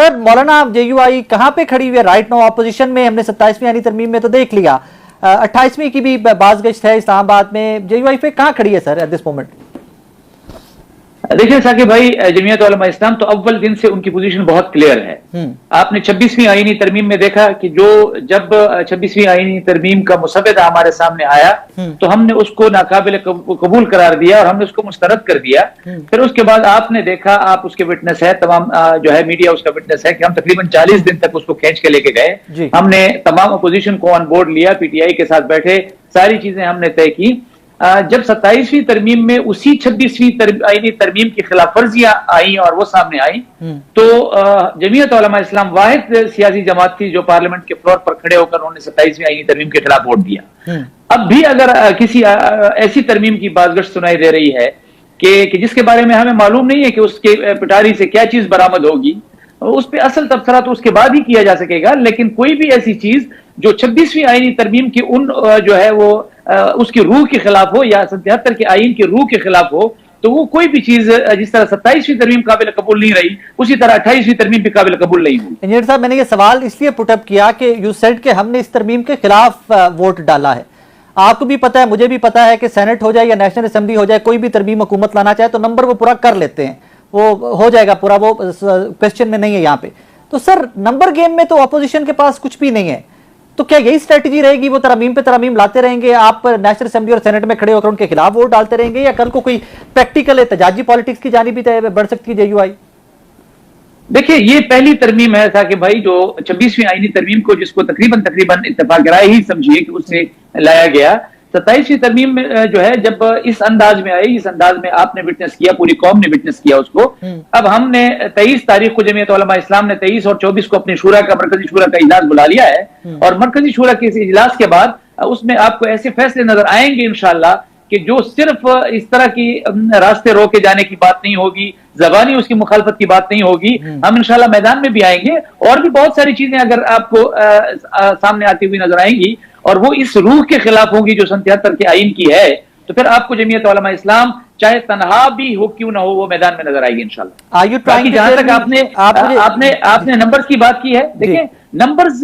Sir मौलाना JUI कहाँ पे खड़ी हुई है राइट नाउ ऑपोजिशन में? हमने 27वीं आईनी तरमीम में तो देख लिया, 28वीं की भी बाज़गश्त है इस्लामाबाद में, JUI पे कहाँ खड़ी है सर एट दिस मोमेंट? देखिए साकिब भाई, जमीयत उलमा इस्लाम तो अव्वल दिन से उनकी पोजीशन बहुत क्लियर है। आपने 26वीं आईनी तरमीम में देखा कि जब 26वीं आईनी तरमीम का मुसव्वदा हमारे सामने आया तो हमने उसको नाकाबिल कबूल करार दिया और हमने उसको मुस्तरद कर दिया। फिर उसके बाद आपने देखा, आप उसके विटनेस है, तमाम जो है मीडिया उसका विटनेस है कि हम तकरीबन 40 दिन तक उसको खींच के लेके गए। हमने तमाम अपोजिशन को ऑन बोर्ड लिया, PTI के साथ बैठे, सारी चीजें हमने तय की। जब 27वीं तरमीम में उसी 26वीं आईनी तरमीम की खिलाफ वर्जियां आई और वो सामने आई तो जमीयत उलमा इस्लाम वाहिद सियासी जमात थी जो पार्लियामेंट के फ्लोर पर खड़े होकर उन्होंने 27वीं आईनी तरमीम के खिलाफ वोट दिया। अब भी अगर किसी ऐसी तरमीम की बाज़गश्त सुनाई दे रही है कि जिसके बारे में हमें मालूम नहीं है कि उसके पिटारी से क्या चीज बरामद होगी, उस पर असल तबसरा तो उसके बाद ही किया जा सकेगा। लेकिन कोई भी ऐसी चीज जो 26वीं आईनी तरमीम की जो है वो उसकी रूह के खिलाफ हो या 77 के आईन की रूह के खिलाफ हो, तो वो कोई भी चीज जिस तरह 27वीं तरमीम काबिल कबूल नहीं रही, उसी तरह 28वीं तरमीम भी काबिल कबूल नहीं हुई। इंजीनियर साहब, मैंने ये सवाल इसलिए पुटअप किया कि यू सेड कि हमने इस तरमीम के खिलाफ वोट डाला है। आपको भी पता है, मुझे भी पता है कि सेनेट हो जाए या नेशनल असेंबली हो जाए, कोई भी तरमीम हुकूमत लाना चाहे तो नंबर वो पूरा कर लेते हैं, वो हो जाएगा पूरा, वो क्वेश्चन में नहीं है यहाँ पे। तो सर नंबर गेम में तो अपोजिशन के पास कुछ भी नहीं है, तो क्या यही स्ट्रेटजी रहेगी? वो तरमीम पे तरमीम लाते रहेंगे, आप नेशनल असेंबली और सेनेट में खड़े होकर उनके खिलाफ वोट डालते रहेंगे, या कल को कोई प्रैक्टिकल एहतजाजी पॉलिटिक्स की जानिब भी बढ़ सकती है JUI? देखिए, ये पहली तरमीम है था कि भाई जो 26वीं आईनी तरमीम को जिसको तकरीबन इत्तेफाक राय ही समझिए कि उससे लाया गया, 27वीं तरमीम में जो है जब इस अंदाज में आई, इस अंदाज में आपने विटनेस किया, पूरी कौम ने विटनेस किया उसको। अब हमने 23 तारीख को जमीयत उलमा इस्लाम ने 23 और 24 को अपनी मरकजी शूरा का इजलास बुला लिया है और मरकजी शूरा के इस इजलास के बाद उसमें आपको ऐसे फैसले नजर आएंगे इंशाअल्लाह कि जो सिर्फ इस तरह की रास्ते रोके जाने की बात नहीं होगी, ज़बानी उसकी मुखालफत की बात नहीं होगी। हम इंशाअल्लाह मैदान में भी आएंगे और भी बहुत सारी चीजें अगर आपको सामने आती हुई नजर आएंगी और वो इस रूह के खिलाफ होगी जो 77 के आईन की है, तो फिर आपको जमीयत उलमा इस्लाम चाहे तनहा भी हो क्यों ना हो वो मैदान में नजर आएगी इंशाअल्लाह। जहां तक आपने नंबर्स की बात की है, देखिए नंबर्स,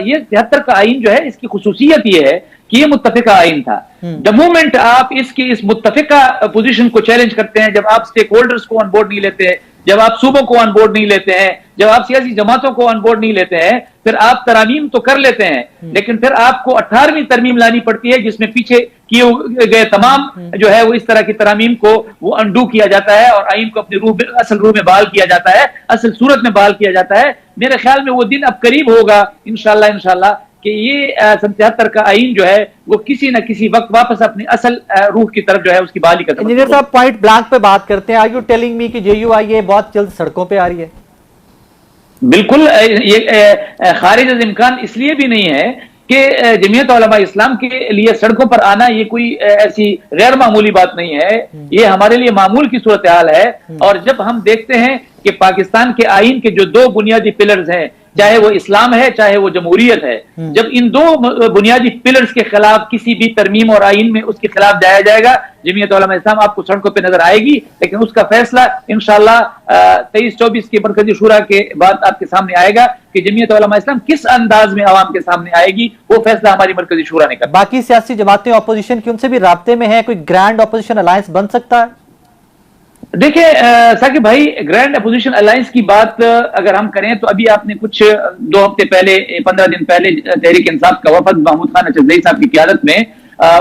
ये 73 का आईन जो है इसकी खुसूसियत ये है कि ये मुत्तफिका आईन था। द मोमेंट आप इस मुत्तफिका पोजीशन को चैलेंज करते हैं, जब आप स्टेक होल्डर्स को ऑन बोर्ड नहीं लेते हैं, जब आप सूबों को ऑन बोर्ड नहीं लेते हैं, जब आप सियासी जमातों को ऑन बोर्ड नहीं लेते हैं, फिर आप तरामीम तो कर लेते हैं लेकिन फिर आपको 18वीं तरमीम लानी पड़ती है जिसमें पीछे किए गए तमाम जो है वो इस तरह की तरामीम को वो अंडू किया जाता है और आईन को अपनी असल रूह में बहाल किया जाता है, असल सूरत में बहाल किया जाता है। मेरे ख्याल में वो दिन अब करीब होगा इंशाअल्लाह कि ये 77 का आईन जो है वो किसी न किसी वक्त वापस अपनी असल रूह की तरफ जो है उसकी बहाली का। इंजीनियर साहब, पॉइंट ब्लैंक पे बात करते हैं, आर यू टेलिंग मी कि JUI ये बहुत जल्द सड़कों पे आ रही है? बिल्कुल, ये खारिज इम्कान इसलिए भी नहीं है कि जमीयत उलमा इस्लाम के लिए सड़कों पर आना ये कोई ऐसी गैर मामूली बात नहीं है, ये हमारे लिए मामूल की सूरत हाल है। और जब हम देखते हैं कि पाकिस्तान के आईन के जो दो बुनियादी पिलर्स हैं, चाहे वो इस्लाम है चाहे वो जमहूरियत है, जब इन दो बुनियादी पिलर्स के खिलाफ किसी भी तरमीम और आईन में उसके खिलाफ जाया जाएगा, जमीयत उलमा इस्लाम आपको सड़कों पे नजर आएगी। लेकिन उसका फैसला इंशाअल्लाह 23-24 के मरकजी शूरा के बाद आपके सामने आएगा कि जमीयत उलमा इस्लाम किस अंदाज में आवाम के सामने आएगी, वो फैसला हमारी मरकजी शूरा ने करना। बाकी सियासी जमातें ऑपोजिशन की उनसे भी राब्ते में है, कोई ग्रैंड ऑपोजिशन अलायंस बन सकता है? देखिए साकिब भाई, ग्रैंड अपोजिशन अलायंस की बात अगर हम करें तो अभी आपने कुछ 2 हफ्ते पहले, 15 दिन पहले तहरीक इंसाफ का वफद महमूद खान अचरजई साहब की क़ियादत में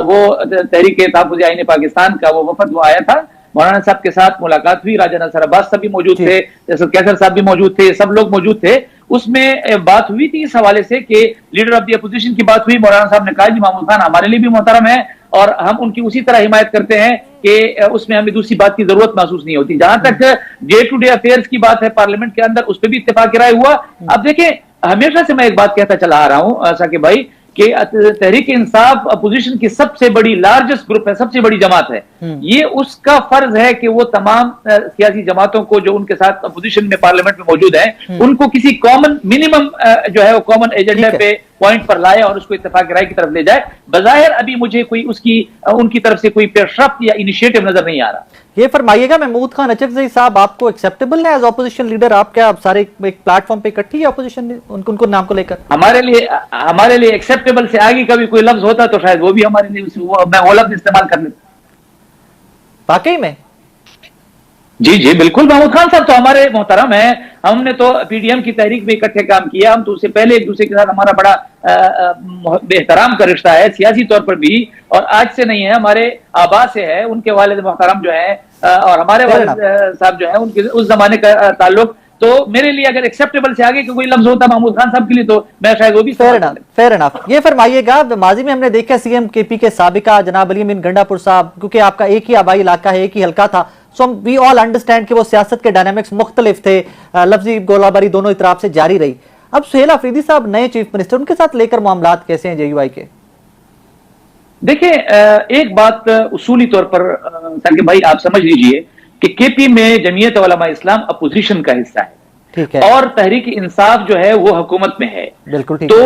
वो तहरीक तहफ़्फ़ुज़ आईन पाकिस्तान का वो वफद वो आया था। मौलाना साहब के साथ मुलाकात हुई, राजा नसर अब्बास साहब भी मौजूद थे, कैसर साहब भी मौजूद थे, सब लोग मौजूद थे। उसमें बात हुई थी इस हवाले से कि लीडर ऑफ द अपोजिशन की बात हुई। मौलाना साहब ने कहा जी महमूद खान हमारे लिए भी मोहतरम है और हम उनकी उसी तरह हिमायत करते हैं कि उसमें हमें दूसरी बात की जरूरत महसूस नहीं होती। जहां तक डे टू डे अफेयर्स की बात है पार्लियामेंट के अंदर, उस पर भी इत्तेफाक राय हुआ। अब देखिए, हमेशा से मैं एक बात कहता चला आ रहा हूं साकिब भाई कि तहरीक इंसाफ अपोजिशन की सबसे बड़ी लार्जेस्ट ग्रुप है, सबसे बड़ी जमात है। ये उसका फर्ज है कि वो तमाम सियासी जमातों को जो उनके साथ अपोजिशन में पार्लियामेंट में मौजूद हैं, उनको किसी कॉमन मिनिमम जो है वो कॉमन एजेंडा पे पॉइंट पर लाए और उसको इत्तेफाक राय की तरफ ले जाए। बज़ाहिर अभी मुझे कोई उनकी तरफ से कोई पेशरफ्त या इनिशिएटिव नजर नहीं आ रहा। یہ فرمائیے گا محمود خان اچکزئی صاحب آپ کو ایکسیپٹیبل ہے ایز اپوزیشن لیڈر؟ آپ کیا سارے ایک پلیٹ فارم پہ اکٹھی ہے اپوزیشن ان کو نام کو لے کر؟ ہمارے لیے ایکسیپٹیبل سے آگے کبھی کوئی لفظ ہوتا تو شاید وہ بھی ہمارے لیے میں وہ لفظ استعمال کر لیتا۔ واقعی میں؟ جی جی بالکل، محمود خان صاحب تو ہمارے محترم ہیں، ہم نے تو پی ڈی ایم کی تحریک میں اکٹھے کام کیا، ہم تو اس سے پہلے ایک دوسرے کے ساتھ ہمارا بڑا احترام کا رشتہ ہے، سیاسی طور پر بھی، اور آج سے نہیں ہے، ہمارے آبا سے ہے، ان کے والد محترم جو ہیں اور ہمارے والد صاحب جو ہیں ان کے اس زمانے کا تعلق، تو میرے لیے اگر ایکسیپٹیبل سے آگے کوئی لفظ ہوتا محمود خان صاحب کے لیے تو میں شاید وہ بھی فیر انف۔ یہ فرمائیے گا ماضی میں ہم نے دیکھا سی ایم کے پی کے سابقہ جناب علی امین گنڈا پور صاحب، کیونکہ آپ کا ایک ہی آبائی علاقہ ہے، ایک ہی حلقہ تھا، سو وی آل انڈرسٹینڈ کہ وہ سیاست کے ڈائنامکس مختلف تھے، لفظی گولہ باری دونوں اطراف سے جاری رہی۔ اب سہیل آفریدی صاحب نئے چیف منسٹر، ان کے ساتھ لے کر معاملات کیسے ہیں جے یو آئی کے؟ دیکھیں ایک بات اصولی طور پر تاکہ بھائی آپ سمجھ لیجئے کہ کے پی میں جمعیت علماء اسلام اپوزیشن کا حصہ ہے اور تحریک انصاف جو ہے وہ حکومت میں ہے، تو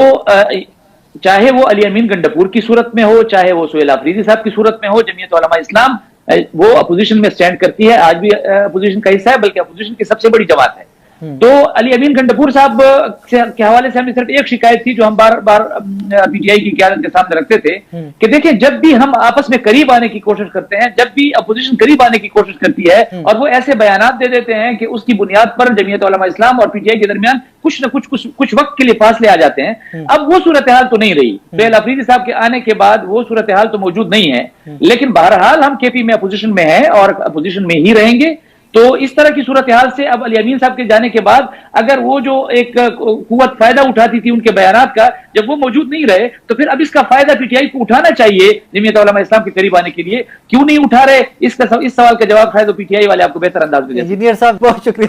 چاہے وہ علی امین گنڈپور کی صورت میں ہو، چاہے وہ سہیل آفریدی صاحب کی صورت میں ہو، جمعیت علماء اسلام وہ اپوزیشن میں سٹینڈ کرتی ہے، آج بھی اپوزیشن کا حصہ ہے، بلکہ اپوزیشن کی سب سے بڑی جماعت ہے۔ تو علی امین گنڈپور صاحب کے حوالے سے ہمیں صرف ایک شکایت تھی جو ہم بار بار پی ٹی آئی کی قیادت کے سامنے رکھتے تھے کہ دیکھیں جب بھی ہم آپس میں قریب آنے کی کوشش کرتے ہیں، جب بھی اپوزیشن قریب آنے کی کوشش کرتی ہے اور وہ ایسے بیانات دے دیتے ہیں کہ اس کی بنیاد پر جمعیت علماء اسلام اور پی ٹی آئی کے درمیان کچھ نہ کچھ وقت کے لیے فاصلے آ جاتے ہیں۔ اب وہ صورتحال تو نہیں رہی، سہیل آفریدی صاحب کے آنے کے بعد وہ صورتحال تو موجود نہیں ہے، لیکن بہرحال ہم کے پی میں اپوزیشن میں ہیں اور اپوزیشن میں ہی رہیں گے۔ تو اس طرح کی صورتحال سے اب علی امین صاحب کے جانے کے بعد اگر وہ جو ایک قوت فائدہ اٹھاتی تھی ان کے بیانات کا، جب وہ موجود نہیں رہے تو پھر اب اس کا فائدہ پی ٹی آئی کو اٹھانا چاہیے جمعیت علماء اسلام کے قریب آنے کے لیے، کیوں نہیں اٹھا رہے؟ اس سوال کا جواب شاید پی ٹی آئی والے آپ کو بہتر انداز میں دیں۔ انجینئر صاحب بہت شکریہ۔